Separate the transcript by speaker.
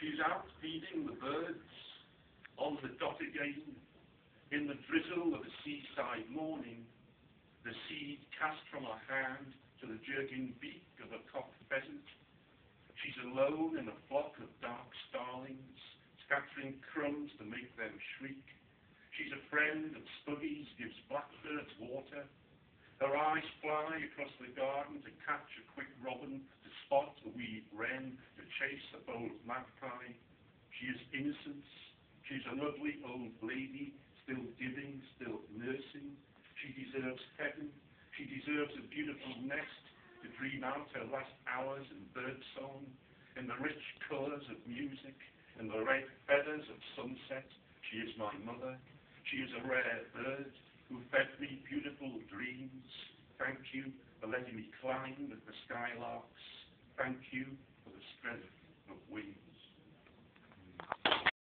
Speaker 1: She's out feeding the birds on the dot again, in the drizzle of a seaside morning, the seed cast from her hand to the jerking beak of a cocked pheasant. She's alone in a flock of dark starlings, scattering crumbs to make them shriek. She's a friend that Spuggies gives blackbirds water. Her eyes fly across the garden to catch a quick robin, to spot a wee wren, to chase a bold magpie. She is innocence. She's a lovely old lady, still giving, still nursing. She deserves heaven. She deserves a beautiful nest to dream out her last hours in birdsong, in the rich colours of music, in the red feathers of sunset. She is my mother. She is a rare bird who fed me beautiful dreams. Thank you for letting me climb with the skylarks. Thank you for the strength